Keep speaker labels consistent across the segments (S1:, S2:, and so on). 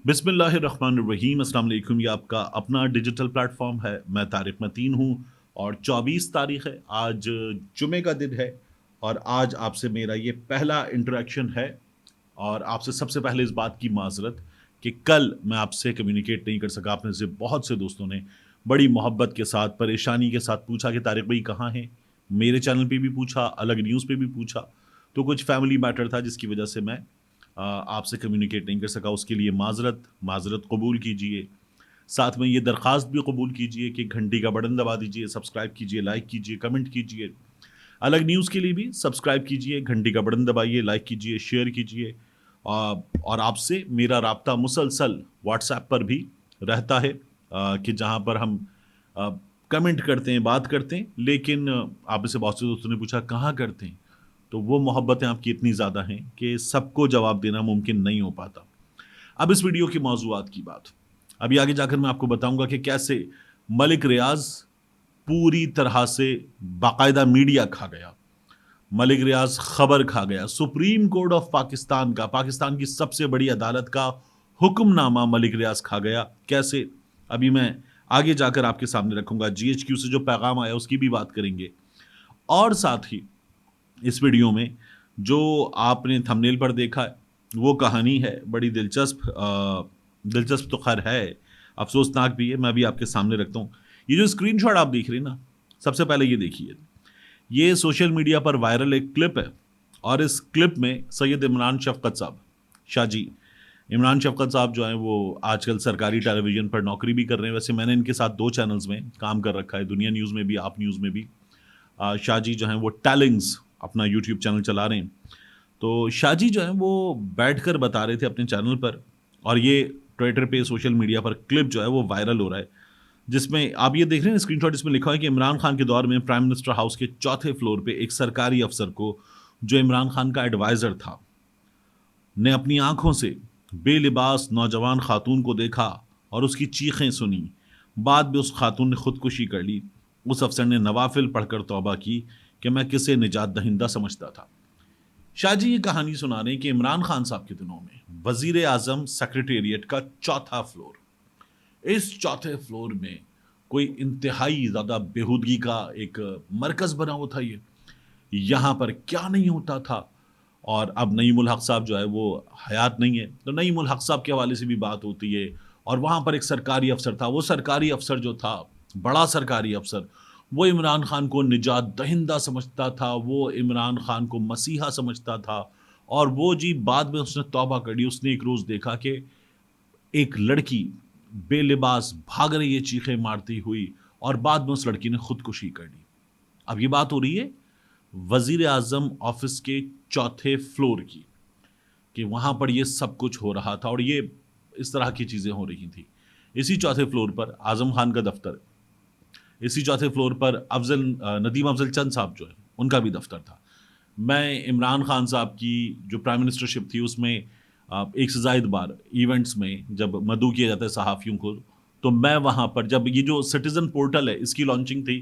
S1: बिस्मिल्लाहिर्रहमानिर्रहीम। अस्सलाम वालेकुम। ये आपका अपना डिजिटल प्लेटफॉर्म है। मैं तारिक मतीन हूँ और 24 तारीख है आज, जुमे का दिन है। और आज आपसे मेरा ये पहला इंटरेक्शन है। और आपसे सबसे पहले इस बात की माजरत कि कल मैं आपसे कम्युनिकेट नहीं कर सका। आपने से बहुत से दोस्तों ने बड़ी मोहब्बत के साथ, परेशानी के साथ पूछा कि तारिक भाई कहाँ हैं। मेरे चैनल पे भी पूछा, अलग न्यूज़ पे भी पूछा। तो कुछ फैमिली मैटर था जिसकी वजह से मैं आपसे कम्युनिकेट नहीं कर सका। उसके लिए माजरत माजरत कबूल कीजिए। साथ में ये दरख्वास्त भी कबूल कीजिए कि घंटी का बटन दबा दीजिए, सब्सक्राइब कीजिए, लाइक कीजिए, कमेंट कीजिए। अलग न्यूज़ के लिए भी सब्सक्राइब कीजिए, घंटी का बटन दबाइए, लाइक कीजिए, शेयर कीजिए। और आपसे मेरा राब्ता मुसलसल व्हाट्सएप पर भी रहता है, कि जहाँ पर हम अ, कमेंट करते हैं, बात करते हैं। लेकिन आप में से बहुत से दोस्तों ने पूछा कहाँ करते हैं। तो वो मोहब्बतें आपकी इतनी ज़्यादा हैं कि सबको जवाब देना मुमकिन नहीं हो पाता। अब इस वीडियो की मौज़ूआत की बात। अभी आगे जाकर मैं आपको बताऊंगा कि कैसे मलिक रियाज पूरी तरह से बाकायदा मीडिया खा गया। मलिक रियाज खबर खा गया। सुप्रीम कोर्ट ऑफ पाकिस्तान का, पाकिस्तान की सबसे बड़ी अदालत का हुक्मनामा मलिक रियाज खा गया। कैसे, अभी मैं आगे जाकर आपके सामने रखूंगा। जीएचक्यू से जो पैगाम आया उसकी भी बात करेंगे। और साथ ही इस वीडियो में जो आपने थंबनेल पर देखा है वो कहानी है बड़ी दिलचस्प। दिलचस्प तो खैर है, अफसोसनाक भी है। मैं भी आपके सामने रखता हूँ। ये जो स्क्रीनशॉट आप देख रहे हैं ना, सबसे पहले ये देखिए। ये सोशल मीडिया पर वायरल एक क्लिप है। और इस क्लिप में सैयद इमरान शफकत साहब, शाहजी इमरान शफकत साहब जो हैं वो आजकल सरकारी टेलीविज़न पर नौकरी भी कर रहे हैं। वैसे मैंने इनके साथ 2 चैनल्स में काम कर रखा है, दुनिया न्यूज़ में भी, आप न्यूज़ में भी। शाहजी जो हैं वो टैलिंग्स अपना यूट्यूब चैनल चला रहे हैं। तो शाहजी जो हैं वो बैठकर बता रहे थे अपने चैनल पर। और ये ट्विटर पे, सोशल मीडिया पर क्लिप जो है वो वायरल हो रहा है। जिसमें आप ये देख रहे हैं स्क्रीनशॉट, इसमें लिखा है कि इमरान खान के दौर में प्राइम मिनिस्टर हाउस के चौथे फ्लोर पे एक सरकारी अफसर को, जो इमरान खान का एडवाइज़र था, ने अपनी आंखों से बेलिबास नौजवान खातून को देखा और उसकी चीखें सुनी। बाद में उस खातून ने खुदकुशी कर ली। उस अफसर ने नवाफिल पढ़कर तौबा की कि मैं किसे निजात दहिंदा समझता था। शाहजी ये कहानी सुना रहे हैं कि इमरान खान साहब के दिनों में वजीर आजम सेक्रेटेरिएट का चौथा फ्लोर, इस चौथे फ्लोर में कोई इंतहाई ज़्यादा बेहूदगी का एक मरकज़ बना हुआ था। ये यहाँ पर क्या नहीं होता था। और अब नईमुल हक साहब जो है वो हयात नहीं है, तो नईमुल हक साहब के हवाले से भी बात होती है। और वहाँ पर एक सरकारी अफसर था। वो सरकारी अफसर जो था, बड़ा सरकारी अफसर, वो इमरान खान को निजात दहिंदा समझता था, वो इमरान खान को मसीहा समझता था। और वो जी बाद में उसने तौबा कर ली। उसने एक रोज़ देखा कि एक लड़की बेलिबास भाग रही है चीखें मारती हुई, और बाद में उस लड़की ने खुदकुशी कर ली। अब ये बात हो रही है वजीर आजम ऑफिस के चौथे फ्लोर की, कि वहां पर ये सब कुछ हो रहा था और ये इस तरह की चीजें हो रही थी। इसी चौथे फ्लोर पर आजम खान का दफ्तर, इसी चौथे फ्लोर पर नदीम अफजल चंद साहब जो है उनका भी दफ्तर था। मैं इमरान खान साहब की जो प्राइम मिनिस्टरशिप थी उसमें एक से ज़ायद बार इवेंट्स में जब मदऊ किया जाता है सहाफ़ियों को, तो मैं वहाँ पर, जब ये जो सिटीज़न पोर्टल है इसकी लॉन्चिंग थी,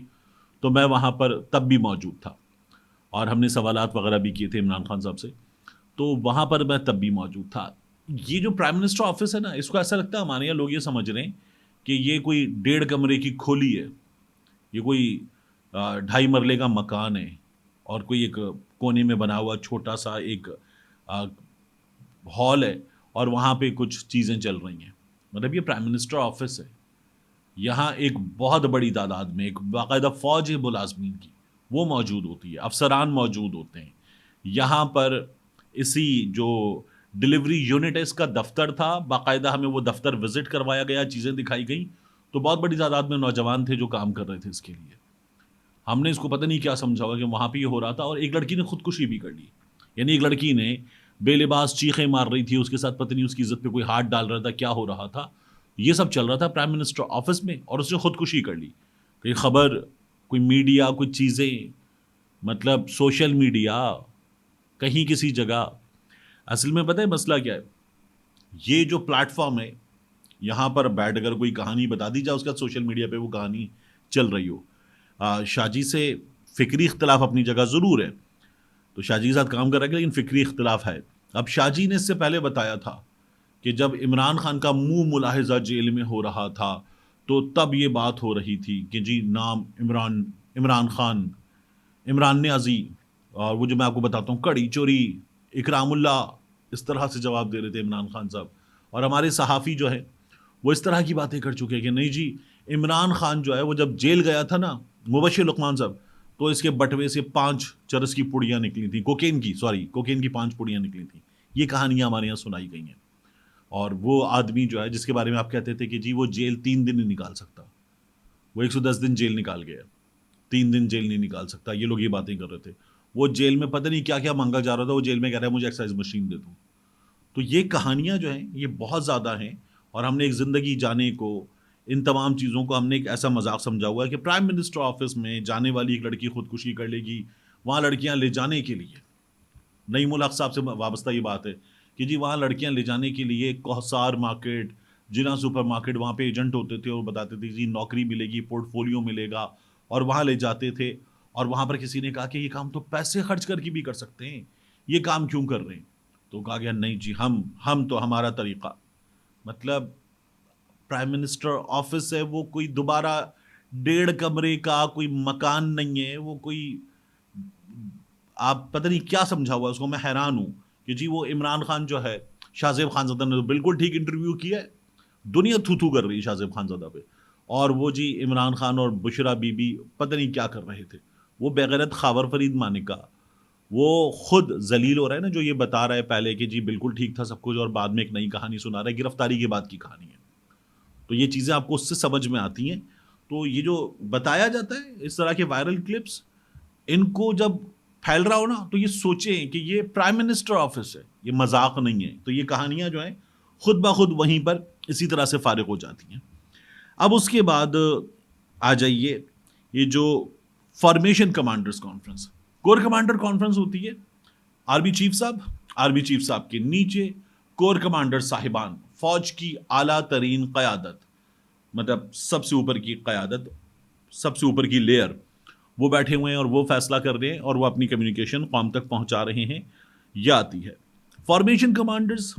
S1: तो मैं वहाँ पर तब भी मौजूद था। और हमने सवालात वगैरह भी किए थे इमरान खान साहब से। तो वहाँ पर मैं तब भी मौजूद था। ये जो प्राइम मिनिस्टर ऑफिस है ना, इसको ऐसा लगता है हमारे यहाँ लोग ये समझ रहे हैं कि ये कोई 1.5 कमरे की खोली है, ये कोई 2.5 मरले का मकान है, और कोई एक कोने में बना हुआ छोटा सा एक अ, हॉल है, और वहाँ पे कुछ चीज़ें चल रही हैं। मतलब ये प्राइम मिनिस्टर ऑफिस है। यहाँ एक बहुत बड़ी तादाद में एक बाकायदा फ़ौज है मुलाज़मीन की, वो मौजूद होती है, अफ़सरान मौजूद होते हैं। यहाँ पर इसी जो डिलीवरी यूनिट है इसका दफ़्तर था, बाकायदा हमें वो दफ़्तर विज़िट करवाया गया, चीज़ें दिखाई गईं। तो बहुत बड़ी तादाद में नौजवान थे जो काम कर रहे थे इसके लिए। हमने इसको पता नहीं क्या समझा होगा कि वहाँ पे ये हो रहा था, और एक लड़की ने खुदकुशी भी कर ली। यानी एक लड़की ने बेलिबास चीखें मार रही थी, उसके साथ पता नहीं उसकी इज़्ज़त पे कोई हाथ डाल रहा था, क्या हो रहा था। ये सब चल रहा था प्राइम मिनिस्टर ऑफिस में, और उसने खुदकुशी कर ली। कोई खबर, कोई मीडिया, कुछ चीज़ें, मतलब सोशल मीडिया, कहीं किसी जगह। असल में पता है मसला क्या है? ये जो प्लेटफ़ॉर्म है, यहाँ पर बैठ अगर कोई कहानी बता दी जाए, उसके बाद सोशल मीडिया पे वो कहानी चल रही हो। शाहजी से फ़िक्री इख्तिलाफ़ अपनी जगह ज़रूर है, तो शाहजी के साथ काम कर रहा है, लेकिन फ़िक्री इख्तिलाफ़ है। अब शाहजी ने इससे पहले बताया था कि जब इमरान खान का मुंह मुलाहिजा जेल में हो रहा था, तो तब ये बात हो रही थी कि जी नाम इमरान इमरान खान, इमरान न्याजी, और वो जो मैं आपको बताता हूँ कड़ी चोरी, इकरामुल्ला, इस तरह से जवाब दे रहे थे इमरान खान साहब। और हमारे सहाफ़ी जो है वो इस तरह की बातें कर चुके हैं कि नहीं जी, इमरान खान जो है वो जब जेल गया था ना, मुबशिर लुकमान साहब, तो इसके बटवे से 5 चरस की पुड़ियाँ निकली थी, कोकेन की 5 पुड़ियाँ निकली थी। ये कहानियाँ हमारे यहाँ सुनाई गई हैं। और वो आदमी जो है जिसके बारे में आप कहते थे कि जी वो जेल 3 दिन नहीं निकाल सकता, वो 110 दिन जेल निकाल गया, 3 दिन जेल नहीं निकाल सकता, ये लोग ये बातें कर रहे थे। वो जेल में पता नहीं क्या क्या मांगा जा रहा था, वो जेल में कह रहा है मुझे एक्सरसाइज मशीन दे दो। तो ये कहानियाँ जो हैं ये बहुत ज़्यादा हैं, और हमने एक ज़िंदगी जाने को, इन तमाम चीज़ों को हमने एक ऐसा मजाक समझा हुआ है कि प्राइम मिनिस्टर ऑफिस में जाने वाली एक लड़की खुदकुशी कर लेगी, वहाँ लड़कियाँ ले जाने के लिए, नईमुल हक साहब से वाबस्ता ये बात है कि जी वहाँ लड़कियाँ ले जाने के लिए कोहसार मार्केट, जिना सुपर मार्केट, वहाँ पे एजेंट होते थे और बताते थे जी नौकरी मिलेगी, पोर्टफोलियो मिलेगा, और वहाँ ले जाते थे। और वहाँ पर किसी ने कहा कि ये काम तो पैसे खर्च करके भी कर सकते हैं, ये काम क्यों कर रहे हैं? तो कहा गया नहीं जी, हम तो हमारा तरीका, मतलब प्राइम मिनिस्टर ऑफिस है, वो कोई दोबारा 1.5 कमरे का कोई मकान नहीं है, वो कोई, आप पता नहीं क्या समझा हुआ है उसको। मैं हैरान हूं कि जी वो इमरान खान जो है, शाहजेब खानजादा ने तो बिल्कुल ठीक इंटरव्यू किया है, दुनिया थू थू कर रही है शाहजेब खानजादा पे, और वो जी इमरान खान और बुशरा बीबी पता नहीं क्या कर रहे थे। वो बेगैरत खावर फरीद मानिका, वो खुद जलील हो रहा है ना, जो ये बता रहा है पहले कि जी बिल्कुल ठीक था सब कुछ, और बाद में एक नई कहानी सुना रहा है, गिरफ्तारी के बाद की कहानी है। तो ये चीज़ें आपको उससे समझ में आती हैं। तो ये जो बताया जाता है इस तरह के वायरल क्लिप्स, इनको जब फैल रहा हो ना, तो ये सोचें कि ये प्राइम मिनिस्टर ऑफिस है, ये मजाक नहीं है। तो ये कहानियां जो हैं खुद ब खुद वहीं पर इसी तरह से फारिग हो जाती हैं। अब उसके बाद आ जाइए, ये जो formation commanders conference, core commander conference होती है, आर्मी चीफ साहब के नीचे कोर कमांडर साहिबान, फौज की आला तरीन क़यादत, मतलब सबसे ऊपर की क़यादत, सबसे ऊपर की लेयर, वो बैठे हुए हैं और वो फैसला कर रहे हैं और वो अपनी कम्युनिकेशन कौम तक पहुंचा रहे हैं। यह आती है फॉर्मेशन कमांडर्स,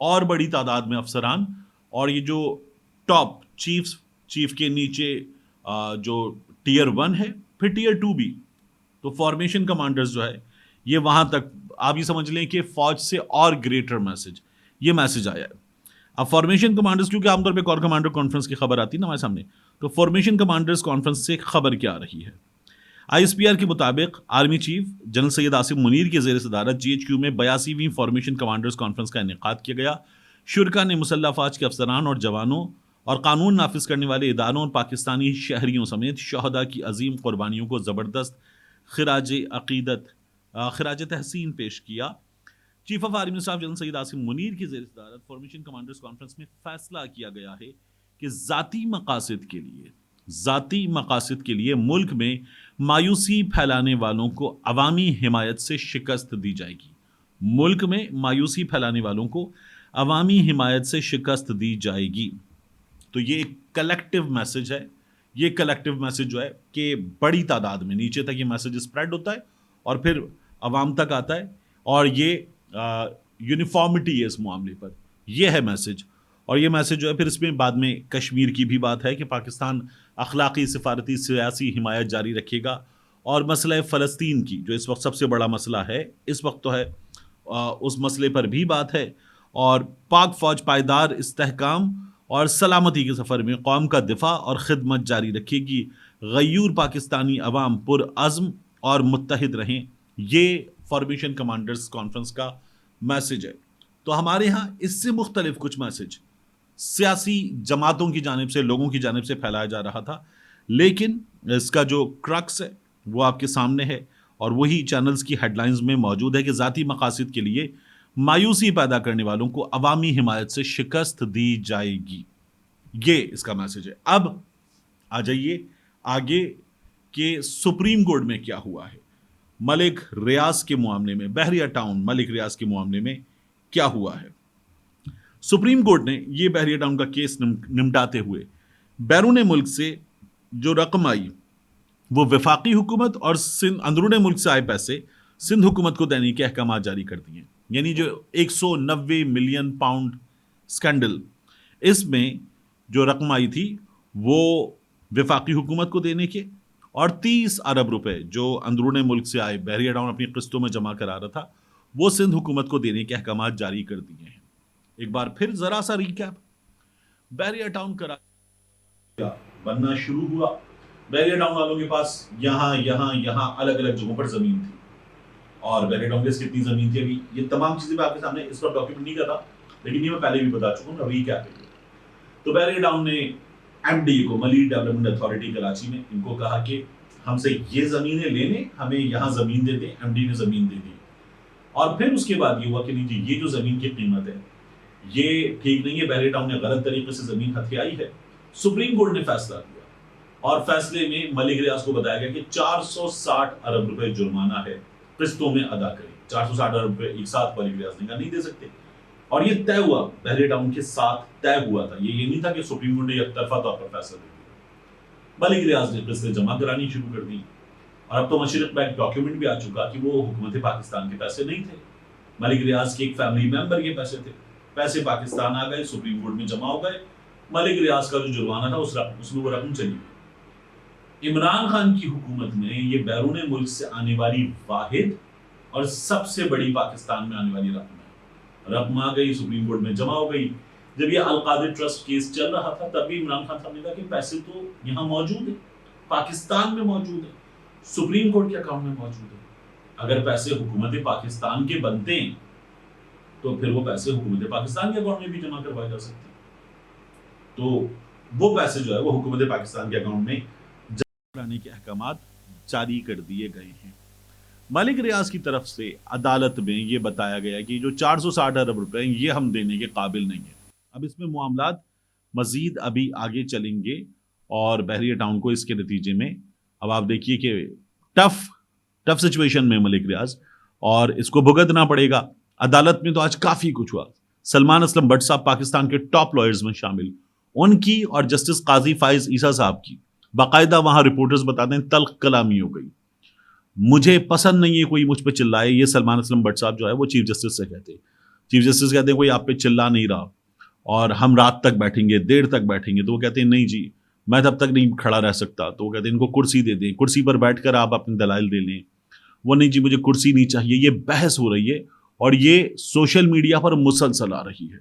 S1: और बड़ी तादाद में अफसरान, और ये जो टॉप चीफ के नीचे जो टियर 1 है, फिर टियर 2 भी। तो फॉर्मेशन कमांडर्स जो है ये वहां तक, आप ये समझ लें कि फौज से और ग्रेटर मैसेज, ये मैसेज आया है। अब फॉर्मेशन कमांडर्स, क्योंकि आमतौर पे कोर कमांडर कॉन्फ्रेंस की खबर आती है ना हमारे सामने, तो फॉर्मेशन कमांडर्स कॉन्फ्रेंस से खबर क्या आ रही है? आईएसपीआर के मुताबिक army chief general Syed Asim Munir की ज़ेर सदारत जीएचक्यू में 82वीं फॉर्मेशन कमांडर्स कॉन्फ्रेंस का इनेकाद किया गया। शुरा ने मुसल्ह अफवाज के अफसरान और जवानों और कानून नाफिज करने वाले इदारों और पाकिस्तानी शहरियों समेत शहदा की अजीम कुर्बानियों को ज़बरदस्त खराज अकीदत खराज तहसीन पेश किया। Chief of army staff general Syed Asim Munir की ज़ेर सदारत फॉर्मेशन कमांडर्स कॉन्फ्रेंस में फैसला किया गया है कि ज़ाती मकासद के लिए मुल्क में मायूसी फैलाने वालों को अवामी हिमायत से शिकस्त दी जाएगी। मुल्क में मायूसी फैलाने वालों को अवामी हिमायत से शिकस्त दी जाएगी। तो ये एक कलेक्टिव मैसेज है। ये कलेक्टिव मैसेज जो है कि बड़ी तादाद में नीचे तक ये मैसेज स्प्रेड होता है और फिर अवाम तक आता है, और ये यूनिफॉर्मिटी है इस मामले पर, यह है मैसेज। और ये मैसेज जो है फिर इसमें बाद में कश्मीर की भी बात है कि पाकिस्तान अखलाकी सिफारती सियासी हिमायत जारी रखेगा, और मसला फ़लस्तीन की जो इस वक्त सबसे बड़ा मसला है इस वक्त तो है, उस मसले पर भी बात है। और पाक फ़ौज पायदार इस्तेहकाम और सलामती के सफ़र में कौम का दिफा और ख़िदमत जारी रखेगी। गयूर पाकिस्तानी अवाम पुरअज़्म और मुत्तहिद रहें, ये फॉर्मेशन कमांडर्स कॉन्फ्रेंस का मैसेज है। तो हमारे यहाँ इससे मुख्तलिफ कुछ मैसेज सियासी जमातों की जानिब से, लोगों की जानिब से फैलाया जा रहा था, लेकिन इसका जो क्रक्स है वो आपके सामने है, और वही चैनल्स की हेडलाइंस में मौजूद है कि ज़ाती मकासद के लिए मायूसी पैदा करने वालों को अवामी हिमायत से शिकस्त दी जाएगी। ये इसका मैसेज है। अब आ जाइए आगे कि सुप्रीम कोर्ट में क्या हुआ है, मलिक रियाज के मामले में, बहरिया टाउन मलिक रियाज के मामले में क्या हुआ है। सुप्रीम कोर्ट ने यह बहरिया टाउन का केस निपटाते हुए बैरून मुल्क से जो रकम आई वो वफाकी हुकूमत और सिंध अंदरून मुल्क से आए पैसे सिंध हुकूमत को देने के अहकाम जारी कर दिए। यानी जो 190 मिलियन पाउंड स्कैंडल, इसमें जो रकम आई थी वो वफाकी हुकूमत को देने के, और 30 अरब रुपए जो अंदरूनी मुल्क से आए बहरिया टाउन अपनी किस्तों में जमा करा रहा था, वो सिंध हुकूमत को देने के अहकाम जारी कर दिए हैं। एक बार फिर जरा सा रिकैप, बहरिया टाउन करा बनना शुरू हुआ। बहरिया टाउन वालों के पास यहाँ अलग अलग जगहों पर जमीन थी, और बहरिया टाउन के कितनी जमीन थी, अभी ये तमाम चीजें मैं आपके सामने इस पर डॉक्यूमेंट नहीं कर रहा, लेकिन ये मैं पहले भी बता चुका हूँ, रिकैप है। तो बहरिया टाउन ने एमडी को, मलीर डेवलपमेंट अथॉरिटी कराची में, इनको कहा कि हमसे ये जमीनें लेने, हमें यहाँ जमीन दे दें। एमडी ने जमीन दे दी, और फिर उसके बाद ये हुआ कि नहीं जी, ये जो जमीन की कीमत है ये ठीक नहीं है, बहरिया टाउन ने गलत तरीके से जमीन हथियाई है। सुप्रीम कोर्ट ने फैसला दिया, और फैसले में मलिक रियाज को बताया गया कि 460 अरब रुपए जुर्माना है, किस्तों में अदा करें। 460 अरब रुपए एक साथ मलिक रियाज ने कहा नहीं दे सकते, और ये तय हुआ, बहरिया टाउन के साथ तय हुआ था। ये नहीं था कि सुप्रीम कोर्ट ने एक तरफा तौर पर फैसला दे दिया। मलिक रियाज ने किस्तें जमा करानी शुरू कर दी, और अब तो मशरिक बैंक डॉक्यूमेंट भी आ चुका कि वो हुकूमत पाकिस्तान के पैसे नहीं थे, मलिक रियाज के एक फैमिली मेंबर के पैसे थे। पैसे पाकिस्तान आ गए, सुप्रीम कोर्ट में जमा हो गए, मलिक रियाज का जो जुर्माना था उसमें वो रकम चली गई। इमरान खान की हुकूमत में ये बैरून मुल्क से आने वाली वाहिद और सबसे बड़ी पाकिस्तान में आने वाली रकम आ गई, सुप्रीम कोर्ट में जमा हो गई। जब ये अलकादिर ट्रस्ट केस चल रहा था, तब भी इमरान खान साहब ने कहा कि पैसे तो यहाँ मौजूद है, पाकिस्तान में मौजूद है, सुप्रीम कोर्ट के अकाउंट में मौजूद है। अगर पैसे हुकूमत पाकिस्तान के बनते हैं तो फिर वो पैसे हुकूमत पाकिस्तान के अकाउंट में भी जमा करवाए जा सकते हैं। तो वो पैसे जो है वो हुकूमत पाकिस्तान के अकाउंट में जमा कराने के अहकाम जारी कर दिए गए हैं। मलिक रियाज की तरफ से अदालत में ये बताया गया कि जो 460 अरब रुपए ये हम देने के काबिल नहीं है। अब इसमें मामलात मजीद अभी आगे चलेंगे, और बहरिया टाउन को इसके नतीजे में अब आप देखिए कि टफ सिचुएशन में मलिक रियाज, और इसको भुगतना पड़ेगा। अदालत में तो आज काफी कुछ हुआ। सलमान असलम भट्ट साहब पाकिस्तान के टॉप लॉयर्स में शामिल, उनकी और जस्टिस काजी फाइज ईसा साहब की बाकायदा वहां रिपोर्टर्स बताते हैं तल्ख कलामी हो गई। मुझे पसंद नहीं है कोई मुझ पे चिल्लाए, ये सलमान असलम भट्ट साहब जो है वो चीफ जस्टिस से कहते हैं। चीफ जस्टिस कहते हैं कोई आप पे चिल्ला नहीं रहा और हम रात तक बैठेंगे, देर तक बैठेंगे, तो वो कहते हैं नहीं जी मैं तब तक नहीं खड़ा रह सकता। तो वो कहते हैं इनको कुर्सी दे दें, कुर्सी पर बैठकर आप अपने दलाइल दे लें। वो नहीं जी मुझे कुर्सी नहीं चाहिए। ये बहस हो रही है और ये सोशल मीडिया पर मुसलसल आ रही है।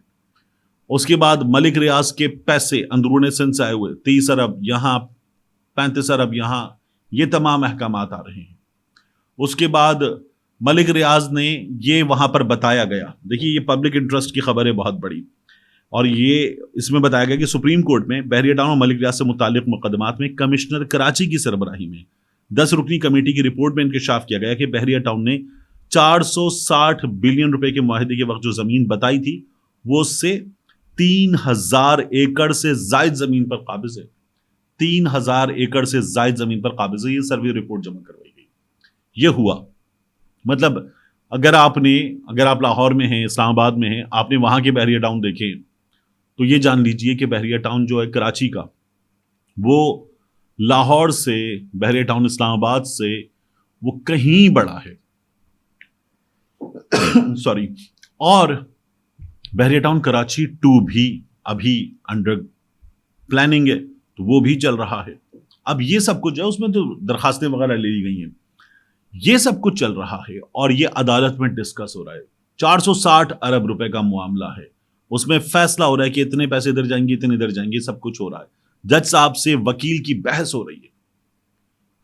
S1: उसके बाद मलिक रियाज के पैसे अंदरूनी सिंध से आए हुए 30 अरब यहाँ, 35 अरब यहाँ, ये तमाम अहकाम आ रहे हैं। उसके बाद मलिक रियाज ने ये वहां पर बताया गया, देखिए ये पब्लिक इंटरेस्ट की खबर है बहुत बड़ी, और ये इसमें बताया गया कि सुप्रीम कोर्ट में बहरिया टाउन और मलिक रियाज से मुतालिक मुकदमात में कमिश्नर कराची की सरबराही में 10 रुकनी कमेटी की रिपोर्ट में इंकशाफ किया गया कि बहरिया टाउन ने 460 बिलियन रुपए के मुआहदे के वक्त जो जमीन बताई थी वो उससे 3000 एकड़ से जायद जमीन पर काबिज है। 3000 एकड़ से जायद जमीन पर काबिज है। ये सर्वे रिपोर्ट जमा करवाई गई। ये हुआ मतलब अगर आप लाहौर में हैं, इस्लामाबाद में हैं, आपने वहां के बहरिया टाउन देखे तो ये जान लीजिए कि बहरिया टाउन जो है कराची का, वो लाहौर से, बहरिया टाउन इस्लामाबाद से वो कहीं बड़ा है। सॉरी। और बहरिया टाउन कराची 2 भी अभी अंडर प्लानिंग है, तो वो भी चल रहा है। अब ये सब कुछ है, उसमें तो दरखास्तें वगैरह ले ली गई हैं, ये सब कुछ चल रहा है और ये अदालत में डिस्कस हो रहा है। 460 अरब रुपए का मामला है, उसमें फैसला हो रहा है कि इतने पैसे इधर जाएंगे, इतने इधर जाएंगे, सब कुछ हो रहा है। जज साहब से वकील की बहस हो रही है।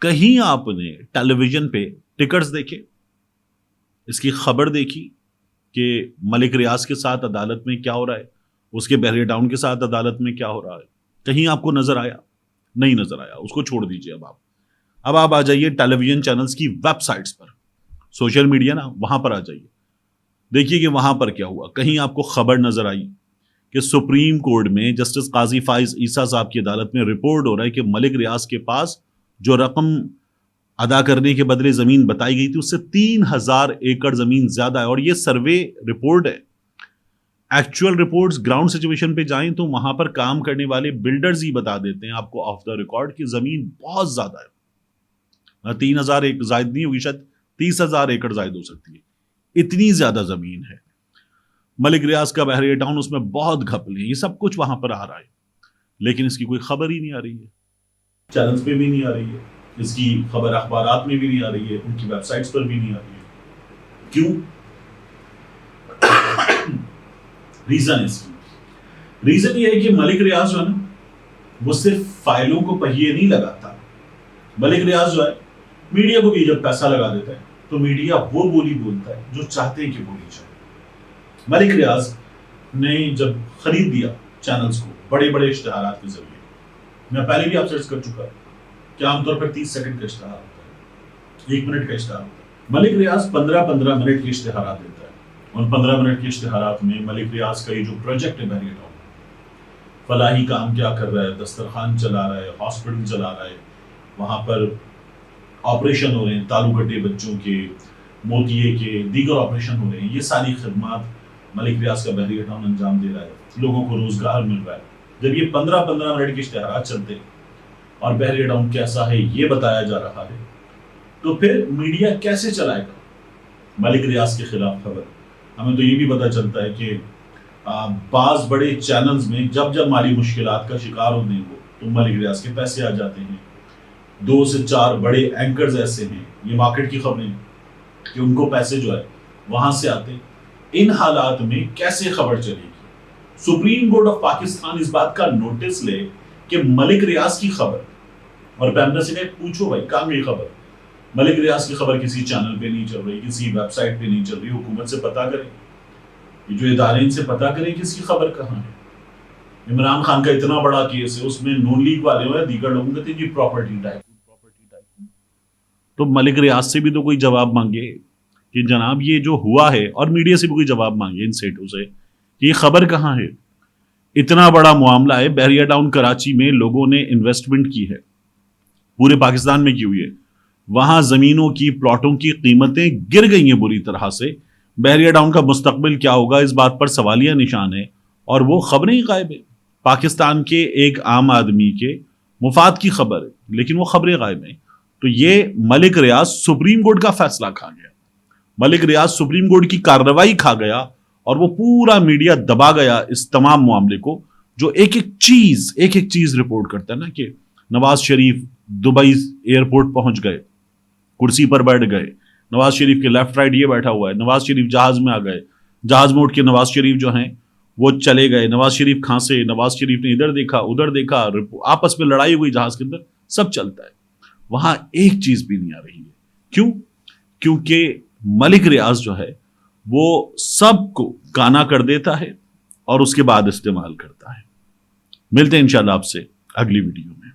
S1: कहीं आपने टेलीविजन पे टिकट्स देखे, इसकी खबर देखी कि मलिक रियाज के साथ अदालत में क्या हो रहा है, उसके बहरिया टाउन के साथ अदालत में क्या हो रहा है? कहीं आपको नजर आया? नहीं नजर आया, उसको छोड़ दीजिए। अब आप आ जाइए टेलीविजन चैनल्स की वेबसाइट्स पर, सोशल मीडिया ना, वहां पर आ जाइए, देखिए कि वहां पर क्या हुआ। कहीं आपको खबर नजर आई कि सुप्रीम कोर्ट में जस्टिस काजी फाइज ईसा साहब की अदालत में रिपोर्ट हो रहा है कि मलिक रियाज के पास जो रकम अदा करने के बदले जमीन बताई गई थी उससे 3000 एकड़ जमीन ज्यादा है। और ये सर्वे रिपोर्ट है, एक्चुअल रिपोर्ट्स ग्राउंड सिचुएशन पे जाएं तो वहां पर काम करने वाले बिल्डर्स ही बता देते हैं आपको ऑफ द रिकॉर्ड की जमीन बहुत ज्यादा है। 3000 एकड़ जायद नहीं होगी, शायद 30,000 एकड़ जायद हो सकती है, इतनी ज्यादा जमीन है। मलिक रियाज का बहरिया टाउन, उसमें बहुत घपले, ये सब कुछ वहां पर आ रहा है, लेकिन इसकी कोई खबर ही नहीं आ रही है, चैनल्स पे भी नहीं आ रही है, इसकी खबर अखबारात में भी नहीं आ रही है, उनकी वेबसाइट्स पर भी नहीं आ रही है। क्यों? रीजन इसकी रीजन ये है कि मलिक रियाज जो है ना, वो सिर्फ फाइलों को पहिए नहीं लगाता। मलिक रियाज जो है, मीडिया को भी जब पैसा लगा देता है तो मीडिया वो बोली बोलता है जो चाहते हैं कि बोली जाए। मलिक रियाज ने जब खरीद दिया चैनल्स को बड़े बड़े इश्तिहारात के जरिए, मैं पहले भी आपसे अर्ज कर चुका कि आमतौर पर 30 सेकंड का इश्तिहार होता है, 1 मिनट का इश्तिहार होता है। मलिक रियाज 15-15 मिनट के इश्तिहारात देता है। उन 15 मिनट के इश्तिहारात में मलिक रियाज का ये जो प्रोजेक्ट है बहरिया टाउन, फलाही काम क्या कर रहा है, दस्तरखान चला रहा है, हॉस्पिटल चला रहा है, वहां पर ऑपरेशन हो रहे हैं, तालू कटे बच्चों के, मोतिये के, दीगर ऑपरेशन हो रहे हैं, ये सारी खदमात मलिक रियाज का बहरिया टाउन अंजाम दे रहा है, लोगों को रोजगार मिल रहा है। जब ये 15-15 मिनट के इश्तिहारात चलते हैं और बहरिया टाउन कैसा है ये बताया जा रहा है, तो फिर मीडिया कैसे चलाएगा मलिक रियाज के खिलाफ खबर? हमें तो ये भी पता चलता है कि बाज बड़े चैनल्स में जब जब माली मुश्किलात का शिकार होते हैं वो, तो मलिक रियाज के पैसे आ जाते हैं। 2 से 4 बड़े एंकर्स ऐसे हैं, ये मार्केट की खबरें, कि उनको पैसे जो है वहां से आते। इन हालात में कैसे खबर चलेगी? सुप्रीम कोर्ट ऑफ पाकिस्तान इस बात का नोटिस ले कि मलिक रियाज की खबर, और पैनल से पूछो भाई कहाँ गई खबर? मलिक रियाज की खबर किसी चैनल पे नहीं चल रही, किसी वेबसाइट पे नहीं चल रही, हुकूमत से पता करें, ये जो इदारे इनसे पता करें कि इसकी खबर कहाँ है। इमरान खान का इतना बड़ा केस है, उसमें नून लीग वाले हो या दीगर लोगों कहते हैं प्रॉपर्टी टाइप, तो मलिक रियाज से भी तो कोई जवाब मांगे कि जनाब ये जो हुआ है, और मीडिया से भी कोई जवाब मांगे इन सेठों से कि ये खबर कहाँ है। इतना बड़ा मामला है, बहरिया टाउन कराची में लोगों ने इन्वेस्टमेंट की है, पूरे पाकिस्तान में की हुई है, वहां जमीनों की, प्लॉटों की कीमतें गिर गई हैं बुरी तरह से। बहरिया टाउन का मुस्तकबिल क्या होगा इस बात पर सवालिया निशान है, और वो खबरें ही गायब है। पाकिस्तान के एक आम आदमी के मुफाद की खबर है, लेकिन वो खबरें गायब हैं। तो ये मलिक रियाज सुप्रीम कोर्ट का फैसला खा गया, मलिक रियाज सुप्रीम कोर्ट की कार्रवाई खा गया, और वो पूरा मीडिया दबा गया इस तमाम मामले को, जो एक एक चीज रिपोर्ट करता है ना, कि नवाज शरीफ दुबई एयरपोर्ट पहुंच गए, कुर्सी पर बैठ गए, नवाज शरीफ के लेफ्ट राइट ये बैठा हुआ है, नवाज शरीफ जहाज में आ गए, जहाज में उठ के नवाज शरीफ जो हैं वो चले गए, नवाज शरीफ खांसे, नवाज शरीफ ने इधर देखा उधर देखा, आपस में लड़ाई हुई जहाज के अंदर, सब चलता है। वहां एक चीज भी नहीं आ रही है। क्यों? क्योंकि मलिक रियाज जो है वो सबको काना कर देता है और उसके बाद इस्तेमाल करता है। मिलते हैं इंशाल्लाह आपसे अगली वीडियो में।